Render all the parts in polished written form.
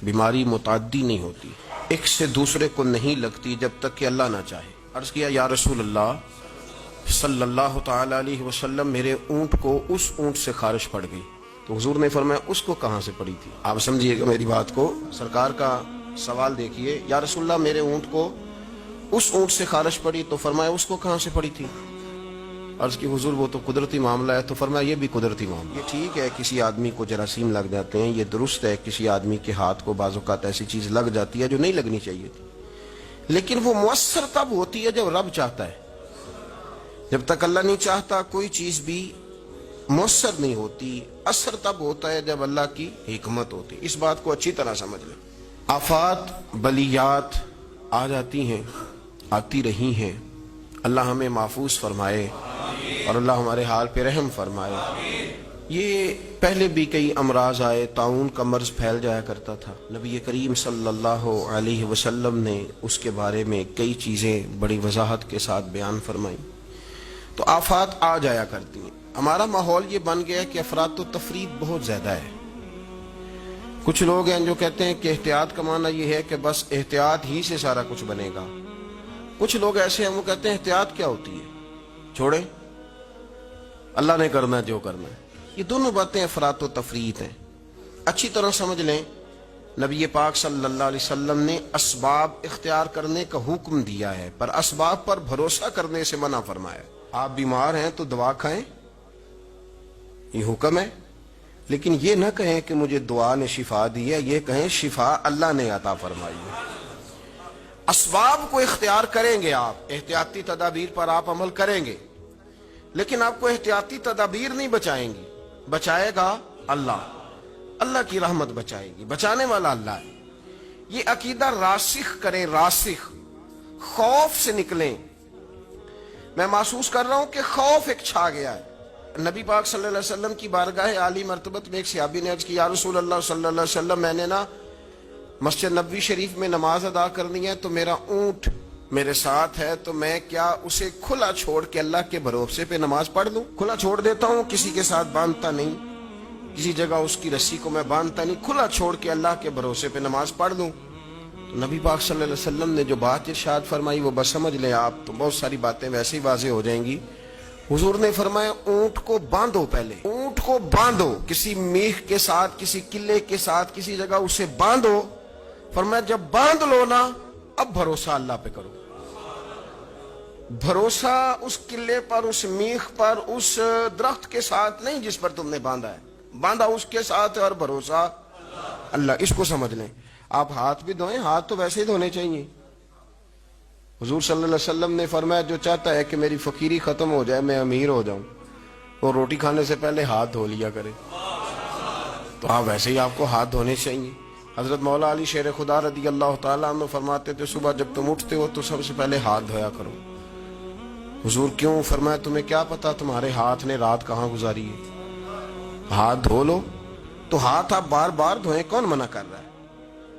بیماری متعدی نہیں ہوتی، ایک سے دوسرے کو نہیں لگتی جب تک کہ اللہ نہ چاہے۔ عرض کیا یا رسول اللہ صلی اللہ تعالی علیہ وسلم، میرے اونٹ کو اس اونٹ سے خارش پڑ گئی، تو حضور نے فرمایا اس کو کہاں سے پڑی تھی؟ آپ سمجھیے گا میری بات کو، سرکار کا سوال دیکھیے، یا رسول اللہ میرے اونٹ کو اس اونٹ سے خارش پڑی، تو فرمایا اس کو کہاں سے پڑی تھی؟ عرض کی حضور وہ تو قدرتی معاملہ ہے، تو فرمایا یہ بھی قدرتی معاملہ۔ یہ ٹھیک ہے کسی آدمی کو جراثیم لگ جاتے ہیں، یہ درست ہے کسی آدمی کے ہاتھ کو بعض اوقات ایسی چیز لگ جاتی ہے جو نہیں لگنی چاہیے تھی، لیکن وہ مؤثر تب ہوتی ہے جب رب چاہتا ہے۔ جب تک اللہ نہیں چاہتا کوئی چیز بھی مؤثر نہیں ہوتی، اثر تب ہوتا ہے جب اللہ کی حکمت ہوتی۔ اس بات کو اچھی طرح سمجھ لیں۔ آفات بلیات آ جاتی ہیں، آتی رہی ہیں، اللہ ہمیں محفوظ فرمائے اور اللہ ہمارے حال پہ رحم فرمائے۔ یہ پہلے بھی کئی امراض آئے، طاعون کا مرض پھیل جایا کرتا تھا، نبی کریم صلی اللہ علیہ وسلم نے اس کے بارے میں کئی چیزیں بڑی وضاحت کے ساتھ بیان فرمائیں۔ تو آفات آ جایا کرتی ہیں۔ ہمارا ماحول یہ بن گیا کہ افراط و تفریط بہت زیادہ ہے۔ کچھ لوگ ہیں جو کہتے ہیں کہ احتیاط کا معنی یہ ہے کہ بس احتیاط ہی سے سارا کچھ بنے گا۔ کچھ لوگ ایسے ہیں وہ کہتے ہیں احتیاط کیا ہوتی ہے، چھوڑیں اللہ نے کرنا جو کرنا ہے۔ یہ دونوں باتیں افراط و تفریط ہیں۔ اچھی طرح سمجھ لیں، نبی پاک صلی اللہ علیہ وسلم نے اسباب اختیار کرنے کا حکم دیا ہے، پر اسباب پر بھروسہ کرنے سے منع فرمایا۔ آپ بیمار ہیں تو دعا کھائیں، یہ حکم ہے، لیکن یہ نہ کہیں کہ مجھے دعا نے شفا دی ہے، یہ کہیں شفا اللہ نے عطا فرمائی ہے۔ اسباب کو اختیار کریں گے آپ، احتیاطی تدابیر پر آپ عمل کریں گے، لیکن آپ کو احتیاطی تدابیر نہیں بچائیں گی، بچائے گا اللہ، اللہ کی رحمت بچائے گی، بچانے والا اللہ ہے۔ یہ عقیدہ راسخ کریں، راسخ، خوف سے نکلیں۔ میں محسوس کر رہا ہوں کہ خوف ایک چھا گیا ہے۔ نبی پاک صلی اللہ علیہ وسلم کی بارگاہ عالی مرتبت میں ایک صحابی نے عرض کی یا رسول اللہ صلی اللہ علیہ وسلم، میں نے نا مسجد نبوی شریف میں نماز ادا کرنی ہے، تو میرا اونٹ میرے ساتھ ہے، تو میں کیا اسے کھلا چھوڑ کے اللہ کے بھروسے پہ نماز پڑھ لوں؟ کھلا چھوڑ دیتا ہوں، کسی کے ساتھ باندھتا نہیں، کسی جگہ اس کی رسی کو میں باندھتا نہیں، کھلا چھوڑ کے اللہ کے بھروسے پہ نماز پڑھ لوں؟ تو نبی پاک صلی اللہ علیہ وسلم نے جو بات ارشاد فرمائی وہ بس سمجھ لیں آپ، تو بہت ساری باتیں ویسے ہی واضح ہو جائیں گی۔ حضور نے فرمایا اونٹ کو باندھو، پہلے اونٹ کو باندھو، کسی میخ کے ساتھ، کسی قلعے کے ساتھ، کسی جگہ اسے باندھو۔ فرمایا جب باندھ لو نا، اب بھروسہ اللہ پہ کرو۔ بھروسہ اس قلعے پر، اس میخ پر، اس درخت کے ساتھ نہیں جس پر تم نے باندھا ہے، باندھا اس کے ساتھ اور بھروسہ اللہ۔ اس کو سمجھ لیں۔ آپ ہاتھ بھی دھوئیں، ہاتھ تو ویسے ہی دھونے چاہیے۔ حضور صلی اللہ علیہ وسلم نے فرمایا جو چاہتا ہے کہ میری فقیری ختم ہو جائے، میں امیر ہو جاؤں، وہ روٹی کھانے سے پہلے ہاتھ دھو لیا کرے۔ تو آپ ویسے ہی آپ کو ہاتھ دھونے چاہیے۔ حضرت مولا علی شیر خدا رضی اللہ تعالیٰ عنہ فرماتے تھے صبح جب تم اٹھتے ہو تو سب سے پہلے ہاتھ دھویا کرو۔ حضور کیوں؟ فرمایا تمہیں کیا پتا تمہارے ہاتھ نے رات کہاں گزاری ہے، ہاتھ دھو لو۔ تو ہاتھ آپ بار بار دھوئیں، کون منع کر رہا ہے؟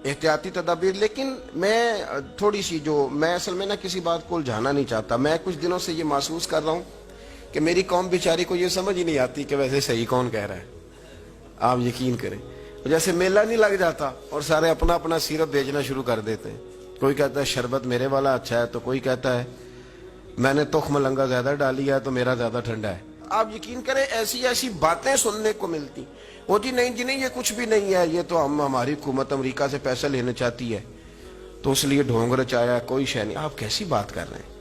احتیاطی تدابیر۔ لیکن میں تھوڑی سی میں اصل میں کسی بات کو الجھانا نہیں چاہتا۔ میں کچھ دنوں سے یہ محسوس کر رہا ہوں کہ میری قوم بیچاری کو یہ سمجھ ہی نہیں آتی کہ ویسے صحیح کون کہہ رہا ہے۔ آپ یقین کریں، جیسے میلہ نہیں لگ جاتا اور سارے اپنا اپنا سیرپ بیچنا شروع کر دیتے ہیں۔ کوئی کہتا ہے شربت میرے والا اچھا ہے، تو کوئی کہتا ہے میں نے تخم لنگا زیادہ ڈالی ہے تو میرا زیادہ ٹھنڈا ہے۔ آپ یقین کریں ایسی ایسی باتیں سننے کو ملتی، وہ جی نہیں یہ کچھ بھی نہیں ہے، یہ تو ہماری حکومت امریکہ سے پیسہ لینا چاہتی ہے تو اس لیے ڈھونگ رچایا، کوئی شے نہیں۔ آپ کیسی بات کر رہے ہیں؟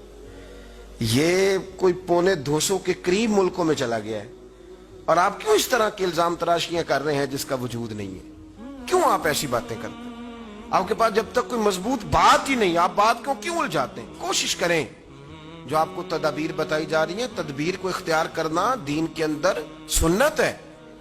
یہ کوئی 250 کے قریب ملکوں میں چلا گیا ہے، اور آپ کیوں اس طرح کے الزام تراشیاں کر رہے ہیں جس کا وجود نہیں ہے؟ کیوں آپ ایسی باتیں کرتے ہیں؟ آپ کے پاس جب تک کوئی مضبوط بات ہی نہیں، آپ بات کیوں الجھاتے ہیں؟ کوشش کریں، جو آپ کو تدابیر بتائی جا رہی ہیں، تدبیر کو اختیار کرنا دین کے اندر سنت ہے،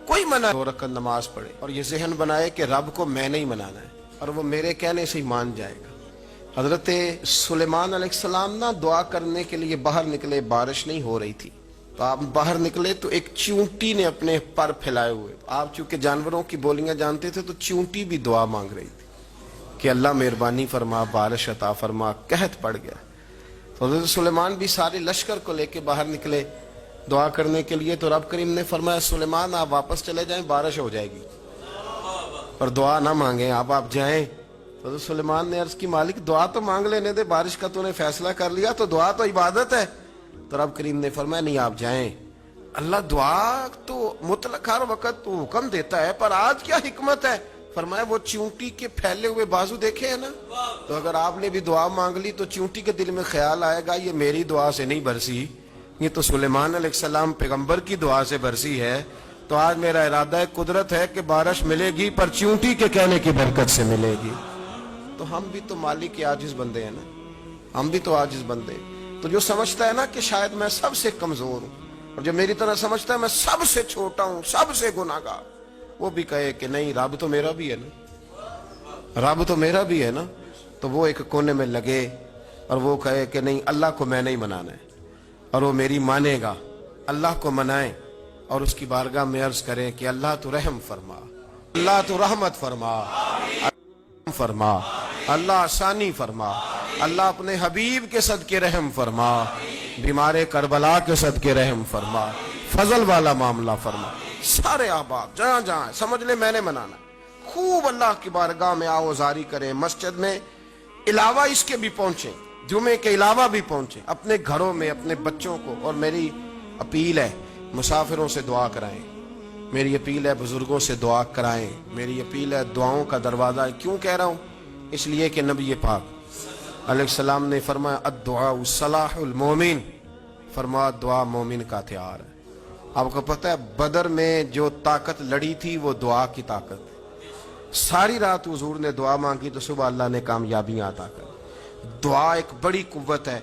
کوئی منع 2 رکعت نماز پڑھے اور یہ ذہن بنائے کہ رب کو میں نہیں منانا ہے اور وہ میرے کہنے سے ہی مان جائے گا۔ حضرت سلیمان علیہ السلام دعا کرنے کے لیے باہر نکلے، بارش نہیں ہو رہی تھی، تو آپ باہر نکلے تو ایک چونٹی نے اپنے پر پھیلائے ہوئے، آپ چونکہ جانوروں کی بولیاں جانتے تھے تو چونٹی بھی دعا مانگ رہی تھی کہ اللہ مہربانی فرما، بارش عطا فرما۔ قحط پڑ گیا، تو حضرت سلیمان بھی سارے لشکر کو لے کے باہر نکلے دعا کرنے کے لیے، تو رب کریم نے فرمایا سلیمان آپ واپس چلے جائیں، بارش ہو جائے گی۔ اور دعا نہ مانگیں آپ جائیں. تو سلیمان نے عرض کی مالک دعا تو مانگ لینے دے, بارش کا تو نے فیصلہ کر لیا تو دعا تو عبادت ہے. تو رب کریم نے فرمایا نہیں آپ جائیں, اللہ دعا تو مطلق ہر وقت تو حکم دیتا ہے, پر آج کیا حکمت ہے؟ فرمایا وہ چونٹی کے پھیلے ہوئے بازو دیکھے ہیں نا, تو اگر آپ نے بھی دعا مانگ لی تو چونٹی کے دل میں خیال آئے گا یہ میری دعا سے نہیں برسی, یہ تو سلیمان علیہ السلام پیغمبر کی دعا سے برسی ہے. تو آج میرا ارادہ ہے, قدرت ہے کہ بارش ملے گی پر چونٹی کے کہنے کی برکت سے ملے گی. تو ہم بھی تو مالک کے عاجز بندے ہیں نا, ہم بھی تو عاجز بندے. تو جو سمجھتا ہے نا کہ شاید میں سب سے کمزور ہوں, اور جو میری طرح سمجھتا ہے میں سب سے چھوٹا ہوں, سب سے گناہگار, وہ بھی کہے کہ نہیں رب تو میرا بھی ہے نا, رب تو میرا بھی ہے نا, تو وہ ایک کونے میں لگے اور وہ کہے کہ نہیں اللہ کو میں نہیں منانا ہے, اور وہ میری مانے گا, اللہ کو منائیں اور اس کی بارگاہ میں عرض کریں کہ اللہ تو رحم فرما, اللہ تو رحمت فرما, اللہ آسانی فرما, اللہ اپنے حبیب کے صدقے رحم فرما, بیمار کربلا کے صدقے رحم فرما, فضل والا معاملہ فرما. سارے احباب جہاں جہاں سمجھ لیں میں نے منانا, خوب اللہ کی بارگاہ میں آوازاری کریں, مسجد میں علاوہ اس کے بھی پہنچیں, جمعے کے علاوہ بھی پہنچیں, اپنے گھروں میں اپنے بچوں کو. اور میری اپیل ہے مسافروں سے دعا کرائیں, میری اپیل ہے بزرگوں سے دعا کرائیں, میری اپیل ہے دعاؤں کا دروازہ ہے. کیوں کہہ رہا ہوں؟ اس لیے کہ نبی پاک علیہ السلام نے فرمایا الدعاء صلاح المومن, فرمایا دعا مومن کا ہتھیار ہے. آپ کو پتہ ہے بدر میں جو طاقت لڑی تھی وہ دعا کی طاقت. ساری رات حضور نے دعا مانگی تو صبح اللہ نے کامیابیاں عطا کر. دعا ایک بڑی قوت ہے.